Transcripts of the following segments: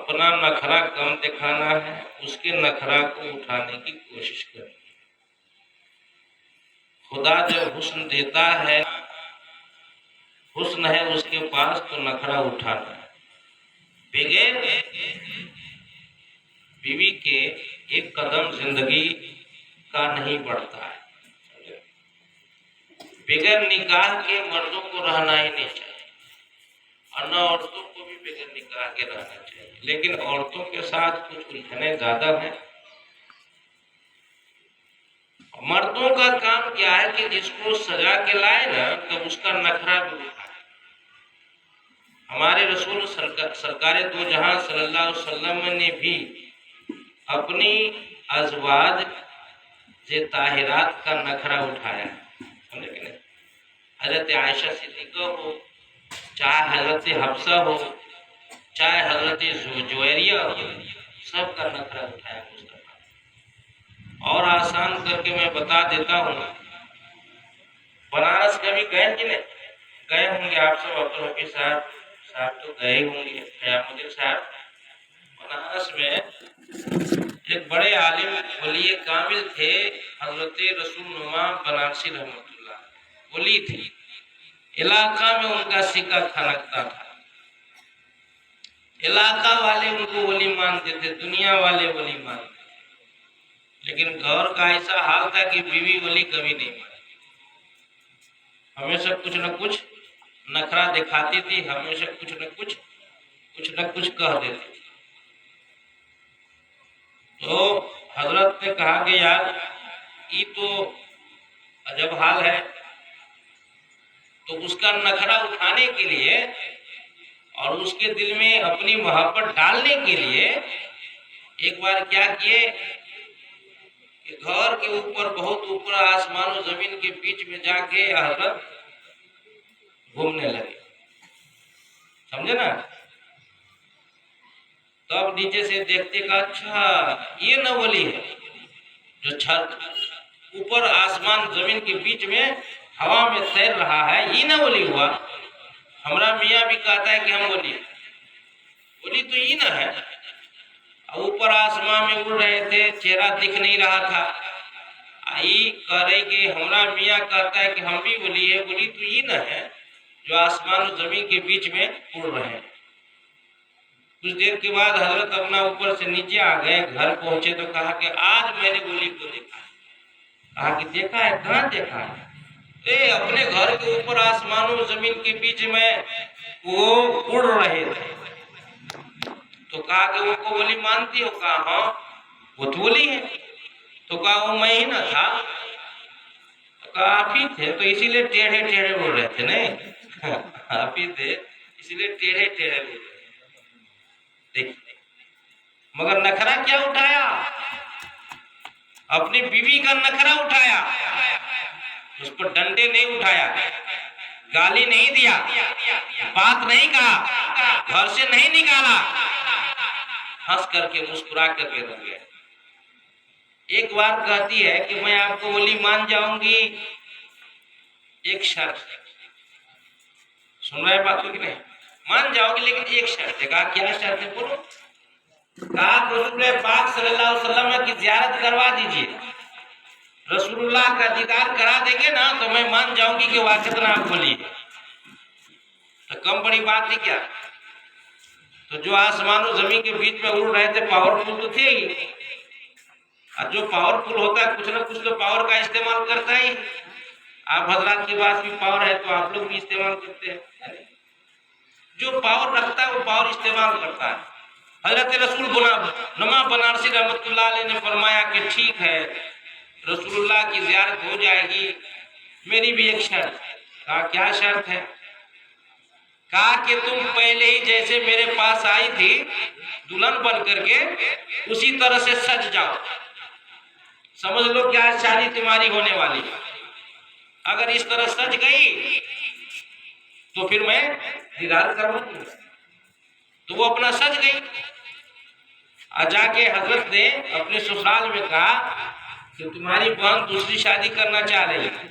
اپنا نخرا کم دکھانا ہے، اس کے نخرا کو اٹھانے کی کوشش کریں۔ خدا جب حسن دیتا ہے، حسن ہے اس کے پاس تو نخرا اٹھانا ہے۔ بغیر بیوی کے ایک قدم زندگی کا نہیں بڑھتا ہے۔ بغیر نکاح کے مردوں کو رہنا ہی نہیں چاہیے، اور نہ عورتوں کو بھی بغیر نکاح کے رہنا چاہیے، لیکن عورتوں کے ساتھ کچھ الجھنیں زیادہ ہیں۔ مردوں کا کام کیا ہے کہ جس کو سجا کے لائے نا تو اس کا نخرا بھی اٹھائے۔ ہمارے رسول سرکار دو جہاں صلی اللہ علیہ وسلم نے بھی اپنی ازواج طاہرات کا نخرا اٹھایا ہے۔ حضرت عائشہ صدیقہ ہو، چاہے حضرت حفصہ ہو، چاہے حضرت جویریہ ہو، سب کا نخرا اٹھایا مصطفیٰ۔ اور آسان کر کے میں بتا دیتا ہوں، بنارس کبھی گئے کہ نہیں؟ گئے ہوں گے آپ سب، عبدالحفیظ صاحب تو گئے ہوں گے، خیام الدین صاحب۔ بنارس میں ایک بڑے عالم ولی کامل تھے، حضرت رسول نما بنارسی رحمۃ اللہ، ولی تھے۔ علاقہ میں ان کا سکہ کھنکتا تھا، علاقہ والے ان کو ولی مانتے تھے، دنیا والے ولی مانتے تھے، لیکن گھر کا ایسا حال تھا کہ بیوی ولی کبھی نہیں مانی، ہمیشہ کچھ نہ کچھ نخرا دکھاتی تھی، ہمیشہ کچھ نہ کچھ کہہ دیتی تھی۔ تو حضرت نے کہا کہ یار یہ تو عجب حال ہے، تو اس کا نخرا اٹھانے کے لیے اور اس کے دل میں اپنی محبت ڈالنے کے لیے ایک بار کیا کیے کہ گھر کے اوپر، بہت اوپر آسمان و زمین کے بیچ میں جا کے حضرت گھومنے لگے، سمجھے نا؟ تب نیچے سے دیکھتے کہ اچھا یہ نہ ولی ہے جو چھت اوپر آسمان زمین کے بیچ میں ہوا میں تیر رہا ہے، یہ نہ ولی ہوا۔ ہمارا میاں بھی کہتا ہے کہ ہم ولی ہیں، ولی تو یہ نہ ہے۔ اوپر آسمان میں اڑ رہے تھے، چہرہ دکھ نہیں رہا تھا، آئی کہہ رہے کہ ہمارا میاں کہتا ہے کہ ہم بھی ولی ہے، ولی تو یہ نہ ہے جو آسمان و زمین کے بیچ میں اڑ رہے ہیں۔ کچھ دیر کے بعد حضرت اپنا اوپر سے نیچے آ گئے، گھر پہنچے تو کہا کہ آج میں نے ولی کو دیکھا۔ کہا کہ دیکھا ہے؟ کہاں دیکھا ہے؟ اپنے گھر کے اوپر آسمان و زمین کے بیچ میں وہ اڑ رہے تھے۔ تو کہا کہ وہ کو ولی مانتی ہو؟ کہا ہاں وہ تو ولی ہے۔ تو کہا وہ میں ہی نہ تھا؟ کہا آپ ہی تھے، تو اسی لیے ٹیڑھے ٹیڑھے اڑ رہے تھے نہیں؟ آپ ہی تھے اسی لیے ٹیڑھے ٹیڑھے اڑ رہے تھے۔ دیکھیے مگر نخرا کیا اٹھایا؟ اپنی بیوی کا نخرا اٹھایا، اس پر ڈنڈے نہیں اٹھایا، گالی نہیں دیا، بات نہیں کہا، گھر سے نہیں نکالا، ہنس کر کے مسکرا کر کے رہ گیا۔ ایک بار کہتی ہے کہ میں آپ کو ولی مان جاؤں گی، ایک شرط ہے۔ سن رہے بات کو کہ نہیں؟ مان جاؤ گی لیکن ایک شرط ہے۔ کہا کیا شرط ہے؟ بولو۔ کہا رسول پاک صلی اللہ علیہ وسلم کی زیارت کروا دیجیے، رسول اللہ کا دیدار کرا دیں گے نا تو میں مان جاؤں گی کہ واقعتاً آپ ولی ہیں۔ تو کم بڑی بات نہیں کیا؟ تو جو آسمان و زمین کے بیچ میں اڑ رہے تھے پاورفل تو تھے ہی، اور جو پاورفل ہوتا ہے کچھ نہ کچھ تو پاور کا استعمال کرتا ہی۔ آپ حضرات کے پاس بھی پاور ہے تو آپ لوگ بھی استعمال کرتے ہیں، جو پاور رکھتا ہے وہ پاور استعمال کرتا ہے۔ حضرت رسول نما بنارسی رحمۃ اللہ علیہ نے فرمایا کہ ٹھیک ہے رسول اللہ کی زیارت ہو جائے گی، میری بھی ایک شرط ہے۔ کہا کیا شرط ہے؟ کہا کہ تم پہلے ہی جیسے میرے پاس آئی تھی دلہن بن کر کے اسی طرح سے سج جاؤ، سمجھ لو کیا شادی تمہاری ہونے والی ہے۔ اگر اس طرح سج گئی تو پھر میں دیدار کروا دوں گا۔ تو وہ اپنا سج گئی، اور جا کے حضرت نے اپنے سسرال میں کہا کہ تمہاری بہن دوسری شادی کرنا چاہ رہی ہے،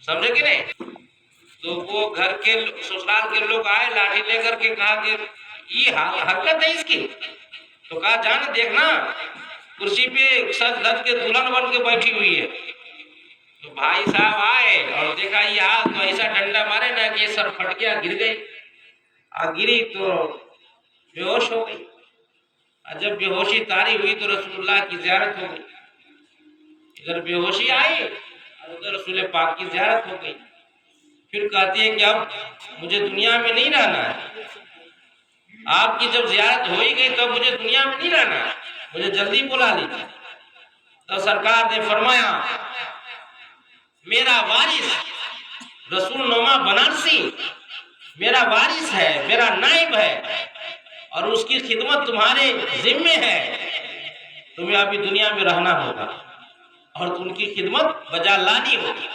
سمجھے کہ نہیں؟ تو وہ گھر کے سسرال کے لوگ آئے لاٹھی لے کر کے، کہا کہ یہ حرکت ہے اس کی. تو کہا جان دیکھنا کرسی پہ سج دھج کے دلہن بن کے بیٹھی ہوئی ہے. تو بھائی صاحب آئے اور دیکھا یہ ہاتھ تو ایسا ڈنڈا مارے نا کہ سر پھٹ گیا, گر گئی. گری تو بے ہوش ہو گئی. جب بے ہوشی طاری ہوئی تو رسول اللہ کی زیارت ہو گئی. ادھر بے ہوشی آئی اور ادھر رسول پاک کی زیارت ہو گئی. پھر کہتی ہے کہ اب مجھے دنیا میں نہیں رہنا ہے. آپ کی جب زیارت ہو ہی گئی تو مجھے دنیا میں نہیں رہنا ہے, مجھے جلدی بلا لیجیے. تو سرکار نے فرمایا میرا وارث رسول نما بنارسی میرا وارث ہے, میرا نائب ہے, اور اس کی خدمت تمہارے ذمے ہے. تمہیں ابھی دنیا میں رہنا ہوگا اور ان کی خدمت بجا لانی ہوگی.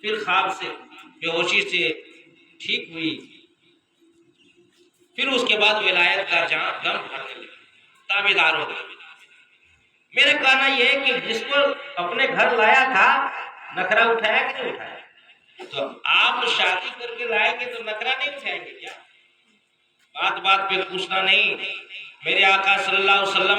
پھر خواب سے بے ہوشی سے ٹھیک ہوئی. پھر اس کے بعد ولایت کا دم بھرنے لگی, تابعدار ہو گئی. میرا کہنا یہ ہے کہ جس کو اپنے گھر لایا تھا نخرا اٹھایا کہ نہیں اٹھایا؟ تو آپ شادی کر کے لائیں گے تو نخرا نہیں اٹھائیں گے کیا؟ بات بات پہ پوچھنا نہیں. میرے آقا صلی اللہ علیہ وسلم